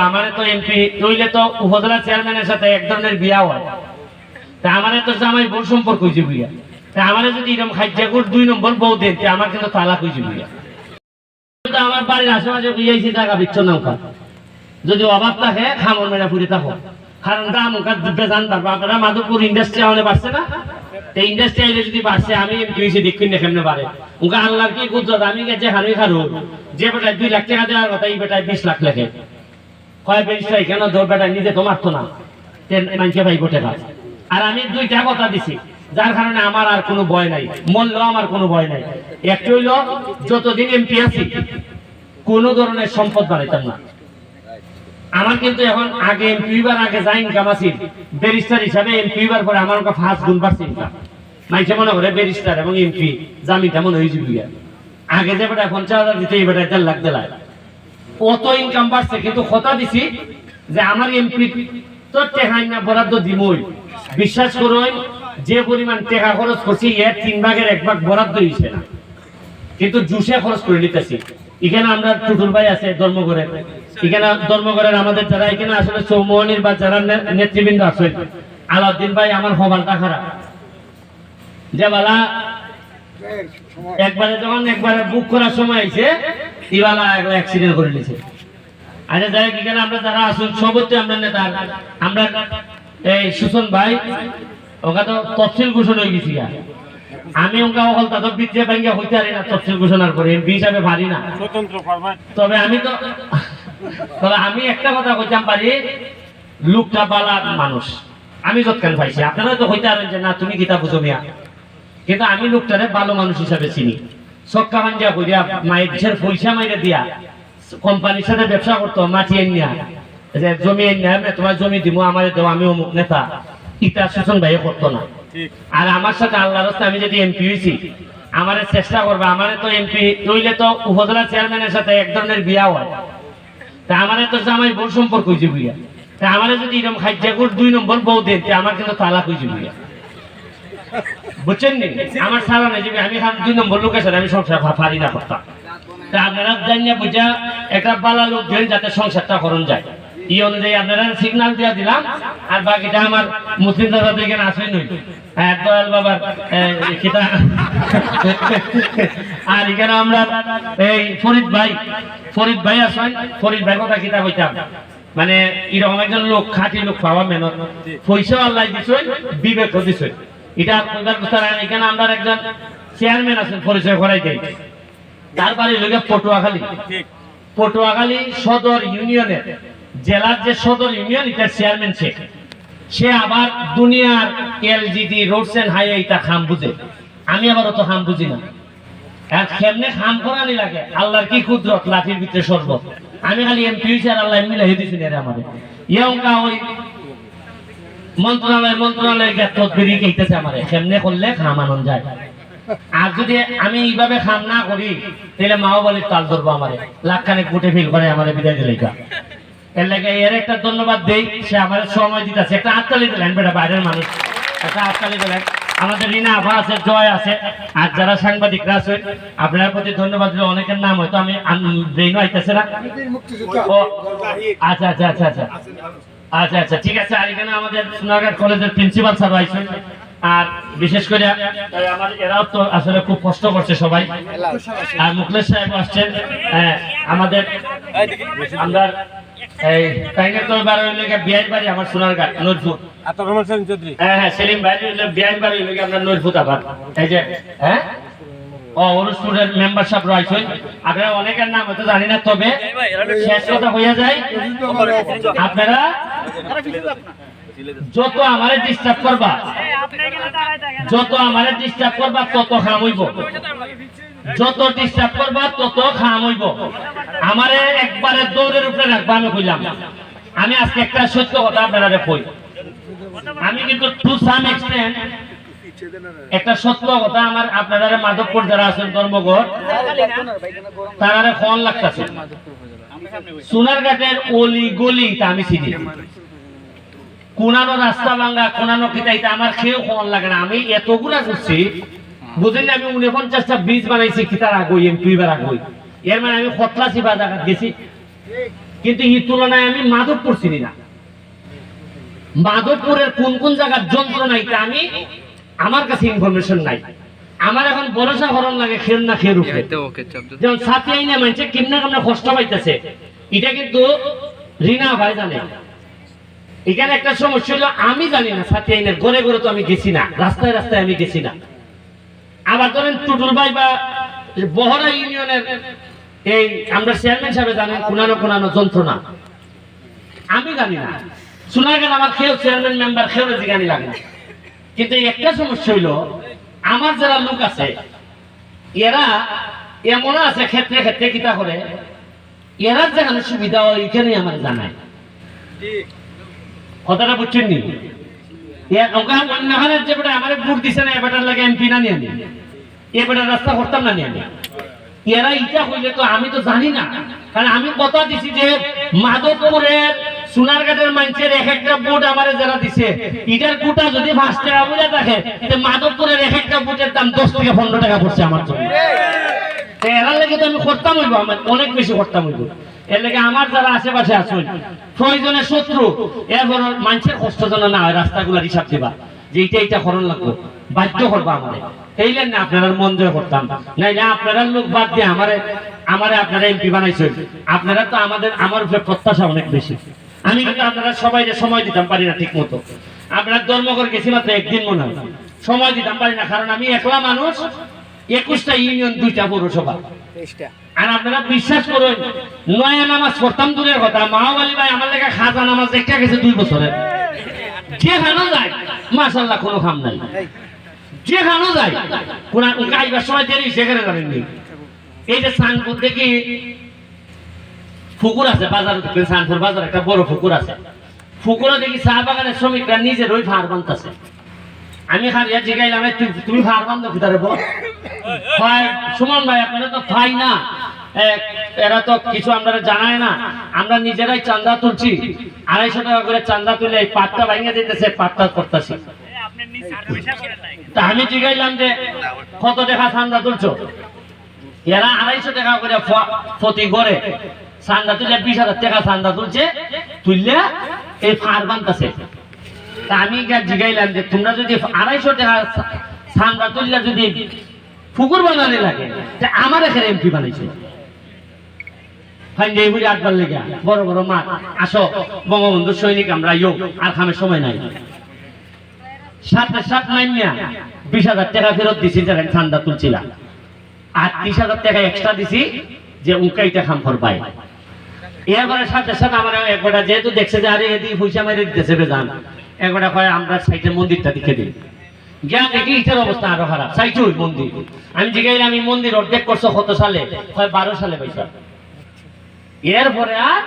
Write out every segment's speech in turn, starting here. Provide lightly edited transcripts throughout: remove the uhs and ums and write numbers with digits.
আমারে তো এমপি হইলে তো উপজেলা চেয়ারম্যানের সাথে এক ধরনের বিয়া হয়, তা আমারে তো জামাই বউ সম্পর্ক হয়েছে বিয়া, তা আমারে যদি এরকম খাইতে করে 2 নম্বর বউ দেন আমার কিন্তু তালাক হয়েছে বিয়া। আমার বাড়ির আশেপাশে বিয়েছি টাকা বিচ্ছন্ন নৌকা, যদি অভাব থাকে খামর মেরা ফুরে থাকো, কারণ দাম বেজান পারবো। আপনারা মাধবপুর ইন্ডাস্ট্রি আমাদের বাড়ছে না, এই ইন্ডাস্ট্রি আইলে যদি বাড়ছে আমি এমপি হয়েছি দেখুন না কেমনে বাড়ে। ওকে আল্লাহর কি কুদরত, আমি গেছে হারুই খারু যে বেটায় 2 লাখ টাকা দেওয়ার কথা এই বেটায় 20 লাখ লেখে কয় বেটাই কেন তোর বেটায় নিজে তো মারতো না, মানুষে ভাই গোটে কাজ। আর আমি 2টা কথা দিছি যার কারণে আমার আর কোনো ভয় নাই, মরলেও আমার কোনো ভয় নাই। একটা হইল যতদিন এমপি আছি কোন ধরনের সম্পদ বাড়াইতাম না। আমার কিন্তু এখন আগে এমপি হইবার আগে যা ইনকাম আছে ব্যারিস্টার হিসাবে এমপি হইবার পরে আমার 5 গুণ বাড়ছে ইনকাম। মাইছে মনে করে ব্যারিস্টার এবং এমপি জামিনটা মনে হয়েছে বিয়া, আগে যে বেটা 50,000 দিতে এই বেটা 1.5 লাখ দিলায় অত ইনকাম বাড়ছে। কিন্তু কথা দিছি যে আমার এমপি তো টাকা না বরাদ্দ দিমই, বিশ্বাস করুন যে পরিমাণ টাকা খরচ করছি এর 3 ভাগের 1 ভাগ বরাদ্দ হইছে না, কিন্তু জুসে খরচ করে নিতেছি। এখানে আমরা টুটুল ভাই আছে ধর্মগড়ের, এখানে ধর্মগড়ের আমাদের যারা এখানে আসলে চৌমোহনীর বা যারা নেতৃবৃন্দ আছেন, আলাউদ্দিন ভাই আমার খবরটা খারাপ যে বালা একবারে যখন একবারে বুক করার সময় আইছে ইবালা একলা অ্যাক্সিডেন্ট করে নিয়েছে। আচ্ছা যাই এখানে আমরা যারা আসুন সবতে আমরা নেতা, আমরা এই সুশন ভাই ওকে তো তফসিল ঘোষণা হয়ে গেছি, আমি ওকে অকল তাদের বিদ্যা ব্যাংকে হইতে পারি না তফসিল ঘোষণার পরে এমপি হিসাবে পারি না। তবে আমি একটা কথা কইতাম পারি, লোকটা বালা মানুষ, আমি যতখান পাইছি আপনারা তো হইতে পারেন যে না তুমি কিতা বুঝো মিয়া, কিন্তু আমি লোকটারে ভালো মানুষ হিসাবে চিনি। সক্কা ভাঞ্জা করিয়া মায়ের পয়সা মাইরে দিয়া কোম্পানির সাথে ব্যবসা করতো, মাটি আনিয়া যে জমি আনিয়া তোমার জমি দিব আমার দেব আমি অমুক নেতা, ইটা সুশন ভাইয়ে করতো না। আর আমার সাথে আল্লাহর রাস্তায় আমি যদি এমপি হয়েছি আমারে চেষ্টা করবে, আমারে তো এমপি হইলে তো উপজেলা চেয়ারম্যানের সাথে এক ধরনের বিয়া হয়, তা আমারে তো জামাই বউ সম্পর্ক হয়েছে বিয়া, তা আমারে যদি এরকম খাইতে করে 2 নম্বর বউ দেন আমার কিন্তু তালাক হয়েছে বিয়া, বুঝছেন নি? আমার সারা নেই যে আমি 2 নম্বর লোকের সাথে আমি সংসার পারি না করতাম। তা আপনারা জানিয়া বুঝা একটা বালা লোক দেন যাতে সংসারটা করণ যায়, এই অনুযায়ী আপনারা সিগন্যাল দিয়া দিলাম। আর বাকিটা আমার মুসলিম দাদা তো এখানে আসেন নই, দয়াল বাবার আর এখানে আমরা এই ফরিদ ভাই আসেন, ফরিদ ভাই কথা কিতা হইতাম মানে এরকম একজন লোক খাঁটি লোক পাওয়া মেহনত, পয়সাও আল্লাহ দিছেন বিবেক দিছেন, এটা এখানে আমরা একজন চেয়ারম্যান আছেন পরিচয় করাই দেয়, তারপরে লোকে পটুয়াখালী সদর ইউনিয়নের জেলার যে সদর ইউনিয়ন এটার চেয়ারম্যান সে আবার দুনিয়ার এলজিডি রোডস এন্ড হাইওয়ে এটা খাম বুঝে, আমি আবার অত খাম বুঝি না। আর কেমনে খাম করানি লাগে আল্লাহর কি কুদরত, লাঠির ভিতরে শরবত। আমি খালি এমপি হইছি আর আল্লাহ মিলে দিয়েছেন এর আমাদের ইয়ঙ্কা ওই মন্ত্রণালয় তদবিরি খেতেছে আমারে কেমনে করলে খাম আনন্দ যায়। আর যদি আমি এইভাবে খাম না করি তাহলে মাও বলে তাল ধরবো আমারে, লাখখানেক কোটি ফিল করে আমারে বিদায় দিলে। এর লাগে এর একটা ধন্যবাদ দেই, সে আমার সময় দিতেছে। একটা হাততালি দিলেন বেটা, বাইরের মানুষ একটা হাততালি দিলেন। আমাদের রিনা আভা আছে, জয় আছে, আর যারা সাংবাদিকরা আছে আপনার প্রতি ধন্যবাদ দিলে। অনেকের নাম হয়তো আমি ব্রেইনও আইতেছে না। আচ্ছা আচ্ছা আচ্ছা আচ্ছা আচ্ছা আচ্ছা ঠিক আছে। আর এখানে আমাদের সোনারঘাট কলেজের প্রিন্সিপাল স্যার আইছেন, আর বিশেষ করে আমার এরাও তো আসলে খুব কষ্ট করছে সবাই। আর মুখলেশ সাহেব আসছেন, আমাদের আমরা এই কাইনে তো বার হইলে বিয়ার বাড়ি আমার সোনারঘাট নূরপুর, হ্যাঁ সেলিম ভাই বিয়ার বাড়ি হইলে আমরা নূরপুর আবার এই যে অনুষ্ঠানের মেম্বারশিপ রয়েছেন। আপনারা অনেকের নাম হয়তো জানি না, তবে শেষ কথা হইয়া যায় আপনারা যত আমারে ডিস্টার্ব করবা তত খাম হইব, যত ডিস্টার্ব করবা তত খাম হইব। আমারে একবারে দৌড়ের উপরে রাখবা আমি কইলাম। আমি আজকে একটা সত্য কথা আপনারা কই, আমি কিন্তু টু সাম এক্সটেন্ট একটা সত্য কথা আমার আপনারা মাধবপুর যারা আছেন ধর্মগড় তারা ফোন লাগতেছে। সোনারঘাটের অলি গলি আমি চিনি, কোনানো রাস্তা ভাঙ্গা কোনানো কিতাইতে আমার খেয়েও ফোন লাগে না। আমি এতগুলা করছি বুঝেন, আমি 49টা ব্রিজ বানাইছি কিতার আগই এমপি বার আগই, এর মানে আমি 87 জায়গা গেছি। কিন্তু এই তুলনায় আমি মাধবপুর চিনি না। মাধবপুরের কোন কোন জায়গার যন্ত্রণা এটা আমি আমার কাছে ইনফরমেশন নাই। আমার এখন ভরসা হরণ লাগে খেল না খেয়ে রূপে, যেমন সাথে আইনে মানছে কেমনে কেমনে কষ্ট পাইতেছে, এটা কিন্তু রিনা ভাই জানে। এখানে একটা সমস্যা হলো আমি জানি না, সাথে আইনের ঘরে ঘরে তো আমি গেছি না, রাস্তায় রাস্তায় আমি গেছি না। আবার ধরেন টুটুল ভাই বা বহরা ইউনিয়নের এই আমরা চেয়ারম্যান সাহেব জানেন কোনানো কোনানো যন্ত্রণা আমি জানি না। শোনা গেল আমার খেয়েও চেয়ারম্যান মেম্বার খেয়েও জিগানি লাগে না। কিন্তু একটা সমস্যা হইলো আমার যারা লোক আছে এরা এমন আছে ক্ষেত্রে ক্ষেত্রে কিতা করে, এরা যেখানে সুবিধা হয় এখানেই আমার জানায়। কথাটা বুঝছেন নি? অন্যখানে যে বেটা আমার ভোট দিছে না এবারটার লাগে এমপি না নিয়ে আনি, এবারটার রাস্তা করতাম না নিয়ে আনি। এরা ইটা হইলে তো আমি তো জানি না, কারণ আমি কথা দিছি যে মাধবপুরের সোনারঘাটের মানুষের এক একটা বুট আমারে যারা দিছে ইটার গোটা যদি 5 টাকা বলে থাকে, মাধবপুরের এক একটা বুটের দাম 10 থেকে 15 টাকা পড়ছে আমার জন্য। এরা লেগে তো আমি করতাম হইব, আমার অনেক বেশি করতাম হইব। এর লেগে আমার যারা আশেপাশে আসুন প্রয়োজনে শত্রু এরপর মানুষের কষ্ট যেন না হয়, রাস্তাগুলোর হিসাব দিবা যে এইটা করণ লাগবে, বাধ্য করবা আমাদের। এইলেন না আপনারা মন জয় করতাম, নাইলে আপনারা লোক বাদ দিয়ে আমারে আপনারা এমপি বানাইছেন। আপনারা তো আমার উপরে প্রত্যাশা অনেক বেশি। আমি কিন্তু আপনারা সবাই সময় দিতাম পারি না ঠিক মতো। আপনার ধর্মঘর গেছি মাত্র একদিন মনে হয়, সময় দিতাম পারি না, কারণ আমি একলা মানুষ, 21টা ইউনিয়ন, 2টা পৌরসভা। আর আপনারা বিশ্বাস করুন, নয়া নামাজ পড়তাম দূরের কথা, মাহবালি ভাই আমার লেখা খাজা নামাজ দেখা গেছে 2 বছরের। যেখানে যায় মাশাআল্লাহ কোনো খাম নাই, যেখানে যায় কোন গাইবার সময় দেরি সেখানে জানেননি। এই যে সানপুর দেখি পুকুর আছে বাজার, সানপুর বাজার একটা বড় পুকুর আছে, পুকুরে দেখি চা বাগানের শ্রমিকরা নিজের ওই ভার বানতেছে। আমি খালিয়া জিগাইলাম তুমি ভার বান্ধ ভিতরে সুমন ভাই আপনারা তো ভাই না, এরা তো কিছু আমরা জানায় না, আমরা নিজেরাই চান্দা তুলছি, 250 টাকা করে চান্দা তুলে এই পাটটা ভাঙিয়ে দিতেছে, পাটটা করতেছি। তা আমি জিগাইলাম যে কত টাকা চান্দা তুলছো? এরা 250 টাকা করে প্রতি ঘরে চান্দা তুলে 20,000 টাকা চান্দা তুলছে, তুললে এই ফার বানতেছে। তা আমি জিগাইলাম যে তোমরা যদি 250 টাকা চান্দা তুললে যদি পুকুর বানানে লাগে, আমার এখানে এমপি বানাইছে আটবার লেগে বড় বড় মাঠ, আসো বঙ্গবন্ধু সৈনিক আমরা ইয়োগ আর খামের সময় নাই। 7 মাইনিয়া 20,000 টাকা ফেরত দিছি যারা চান্দা তুলছিলাম, আর 30,000 টাকা এক্সট্রা দিছি যে উনকাইটা খাম করবাই। এরপরে সাথে আমার একবারটা যেহেতু দেখছে যে আরে এদিকে পয়সা মেরে দিতেছে বেজান, একবারটা কয় আমরা সাইডের মন্দিরটা দেখে দিই। গিয়া দেখি ইটার অবস্থা আরো খারাপ, সাইটে ওই মন্দির। আমি জিগাইলাম আমি মন্দির অর্ধেক করছো কত সালে? হয় 12 সালে পয়সা। এরপরে আর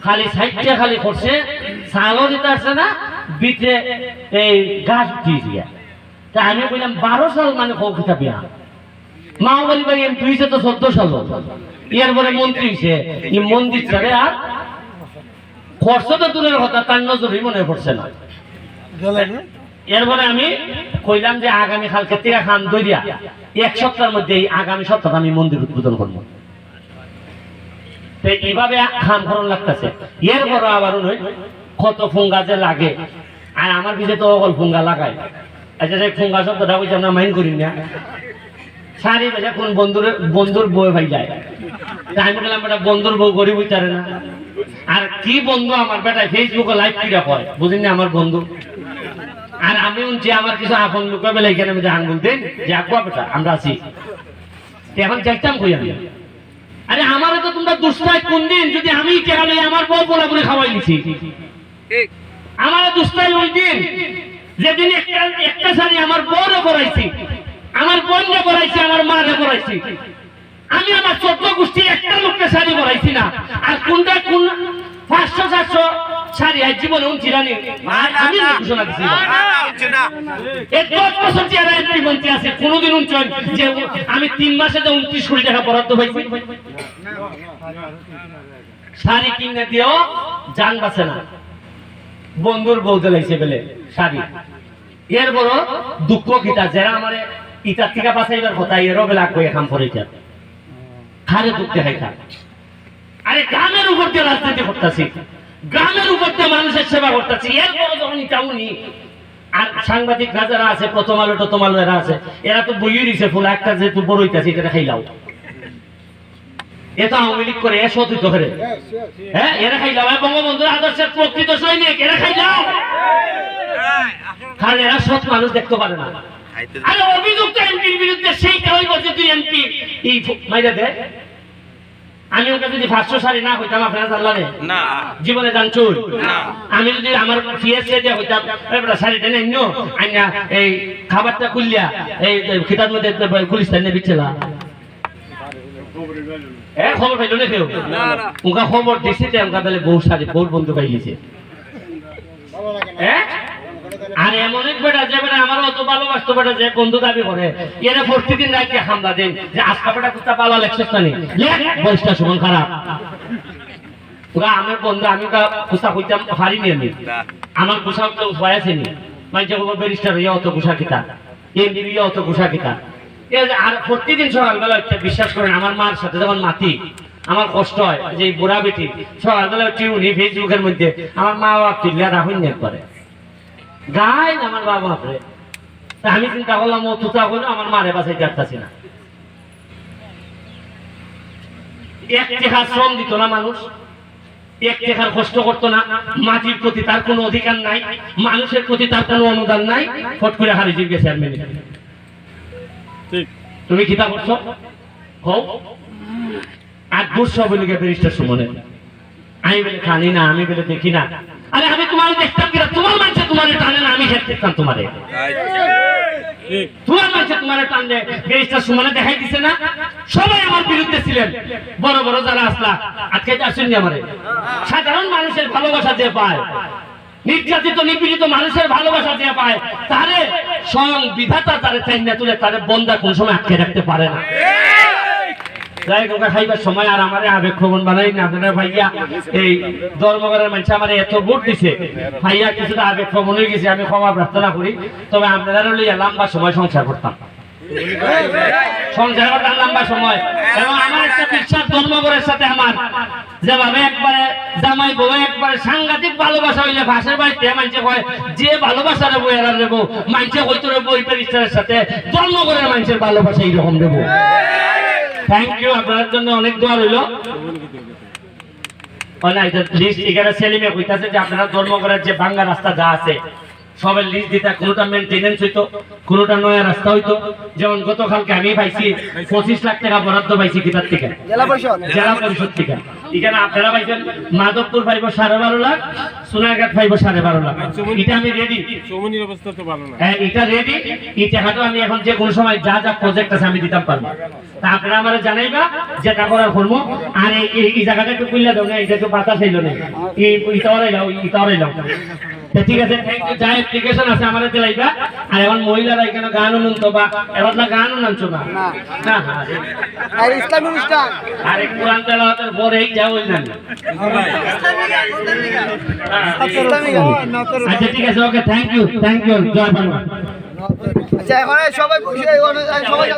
খালি সাইডটা খালি করছে, সালও দিতে আসছে না, ভিতরে এই গাছ উঠিয়ে দিয়া। তা আমি বললাম 12 সাল মানে কৌকিতা বিয়া, মাহবালি বাড়ি এমপি হয়েছে তো 14 সাল, এরপরে মন্ত্রী হয়েছে। এই মন্দির ছাড়ে আর খরচ তো দূরের কথা, তার নজরই মনে পড়ছে না। এরপরে আমি কইলাম যে আগামী কালকে থেকে খান দইয়া 1 সপ্তাহের মধ্যে, আগামী সপ্তাহে আমি মন্দির উদ্বোধন করবো। এইভাবে খান খরণ লাগতেছে। এরপর আবার কত ফুঙ্গা যে লাগে, আর আমার পিছিয়ে তো অকল ফুঙ্গা লাগায়। আচ্ছা সেই ফুঙ্গা শব্দটা বলছি আমরা মাইন্ড করি না। সারি বেজে কোন বন্ধুর বউ ভাই যায়, তাই আমি বললাম বেটা বন্ধুর বউ গরিব হইতারে না। আর কি বন্ধু আমার বেটায় ফেসবুকে লাইভ কিরা হয় বুঝিনি আমার বন্ধু। আর আমি উনছি আমার কিছু আপন লোক বেলা এখানে আমি আঙ্গুল দিন যে আগুয়া বেটা আমরা আছি, এখন চাইতাম কই আমি। আরে আমারও তো তোমরা দুষ্টায় কোন দিন যদি আমি কেন আমার বউ পোলা করে খাওয়াই দিছি, আমারও দুষ্টায় ওই দিন যেদিন একটা শাড়ি আমার বউরে পরাইছি, আমার বোনরে পরাইছি, আমার মারে পরাইছি। আমি আমার 14 গোষ্ঠীর একটা লোককে শাড়ি পরাইছি না। আর কোনটা কোন 500-400 শাড়ি আজ জীবনে উনছি রানি আমি ঘোষণা দিচ্ছি এই 10 বছর যারা এমপি মন্ত্রী আছে কোনোদিন উনছেন যে আমি 3 মাসে যে 29 কোটি টাকা বরাদ্দ পাইছি? শাড়ি কিনে দিও জান বাঁচে না, বন্ধুর বউ জ্বালাইছে বলে শাড়ি। এর বড় দুঃখ কিটা যারা আমার ইটার থেকে বাঁচাইবার কথা এরও বেলা কয়ে খাম পড়ে যাবে, খারে দুঃখ দেখাই থাক। আরে গ্রামের উপর দিয়ে রাজনীতি করতেছি, গ্রামের উপর দিয়ে মানুষের সেবা করতেছি, এরপরে যখন চাউনি আর সাংবাদিক যারা আছে প্রথম আলো টথম আলো এরা আছে, এরা তো বইয়ে দিছে ফুল একটা যেহেতু বড় হইতাছে এটা খাইলাও, এটা আওয়ামী লীগ করে এ সতীত করে, হ্যাঁ এরা খাইলাও, বঙ্গবন্ধুর আদর্শের প্রকৃত সৈনিক এরা খাইলাও, কারণ এরা সৎ মানুষ দেখতে পারে না। আরে অভিযুক্ত এমপির বিরুদ্ধে সেইটা হইব যে তুই এমপি এই মাইরা দে, আমি ওকে যদি 500 সারি না হইতাম আপনারা জানলেন না জীবনে জানছুন না, আমি যদি আমার পিএসএ দিয়ে হইতাম এবারে সারিটা নেই নো আইনা এই খাবারটা কুলিয়া এই খিতার মধ্যে গুলিস্তান নে বিচলা এ খবর পাইলো না কেউ না না ওকা খবর দিছে যে আমকা তাহলে বউ সারি বউ বন্ধু পাইলিছে হ্যাঁ। আর এমন এক বেটা যে বেটা আমার অত ভালোবাসতো বেটা যে বন্ধু দাবি করে এরা প্রতিদিন রাইতে হামলা দেন যে আজকা বেটা কুত্তা পালা লেখছিস না নি বয়সটা সমান খারাপ ওরা আমার বন্ধু আমি কুস্তা কইতাম পারিনি আমি আমার কুসা তো উপায় আছে নি মানে যে ব্যারিস্টার ইয়া অত কুসা কিতা এমবি ইয়া অত কুসা কিতা আর প্রতিদিন সকালবেলা বিশ্বাস করেন আমার মার সাথে যখন মাতি আমার কষ্ট হয় যে বুড়া বেটি সকালবেলা টিউনি ফেসবুকের মধ্যে আমার মা বাপ চিল্লা রাখুন করে গাই আমার বাবা আপরে আমি চিন্তা করলাম ও তুতা হলো আমার মারে বাসায় যাচ্ছি না, এক টাকা শ্রম দিত না মানুষ, এক টাকার কষ্ট করতো না, মাটির প্রতি তার কোনো অধিকার নাই, মানুষের প্রতি তার কোনো অনুদান নাই, ফট করে হারি জিজ্ঞেস চেয়ারম্যান তুমি কিতা করছো হোক আর দুঃসহ বলে ব্যারিস্টার সুমনে আমি বলে খানি না আমি বলে দেখি না, আরে আমি তোমার দেখতাম কিনা তোমার মানুষ তোমার টানে না আমি দেখতাম তোমারে তোমার মানুষ তোমার টানলে ব্যারিস্টার সুমনে দেখাই দিছে না, সবাই আমার বিরুদ্ধে ছিলেন বড় বড় যারা আসলা আজকে আসেননি আমারে, সাধারণ মানুষের ভালোবাসা যে পায়, নির্যাতিত নিপীড়িত মানুষের ভালোবাসা যে পায় তারে স্বয়ং বিধাতা তারে চাইনা তুলে তারে বন্দা কোন সময় আটকে রাখতে পারে না। খাইবার সময় আর আমার আবেগ খবর বানাই না আপনারা ভাইয়া এই ধর্মঘটের মানুষ আমার এত ভোট দিছে ভাইয়া কিছুটা আবেগ খবর হয়ে গেছে, আমি ক্ষমা প্রার্থনা করি, তবে আপনারা লইয়া লম্বা সময় সংসার করতাম, সংসার করতাম লম্বা সময়, এবং আমার একটা বিশ্বাস ধর্মঘটের সাথে আমার যেভাবে একবারে জামাই বউ একবারে সাংঘাতিক ভালোবাসা হইলে ভাষার বাড়িতে মানুষে কয় যে ভালোবাসা রেবো এরা রেবো মানুষে হইতো রেবো ওই ব্যারিস্টারের সাথে ধর্মঘটের মানুষের ভালোবাসা এইরকম দেবো। থ্যাংক ইউ, আপনার জন্য অনেক দোয়া রইল। লিস্ট এখানে সেলিমে কইতাছে যে আপনারা ধর্মঘটের যে ভাঙ্গা রাস্তা যা আছে সবের লিস্ট দিতে, কোনোটা মেনটেনেন্স হইতো, কোনোটা নয়া রাস্তা হইতো, যেমন গতকালকে আমি পাইছি 25 লাখ টাকা বরাদ্দ পাইছি কিতার থেকে জেলা পরিষদ থেকে, এখানে আপনারা পাইছেন মাধবপুর পাইব 12.5 লাখ, সোনারঘাট পাইব 12.5 লাখ, এটা আমি রেডি, চৌমনির অবস্থা তো ভালো না, হ্যাঁ এটা রেডি, এই টাকাটা আমি এখন যে কোনো সময় যা যা প্রজেক্ট আছে আমি দিতাম পারবো, তা আপনারা আমারে জানাইবা যেটা করার করবো। আর এই জায়গাটা একটু খুললে দাও না, এটা একটু বাতাস হইল না, ইতাওয়ারাইলাম ঠিক আছে, থ্যাংক ইউ। যা অ্যাপ্লিকেশন আছে আমাদের দিলাইবা। আর এখন মহিলারা এখানে গান শুনতো বা এখন গান শুনছো না, না আর ইসলাম অনুষ্ঠান আর কোরআন তেলাওয়াতের পরে যা হইলেন, আচ্ছা ঠিক আছে, ওকে থ্যাংক ইউ, জয় বাংলা। আচ্ছা এখন সবাই খুশি, সবাই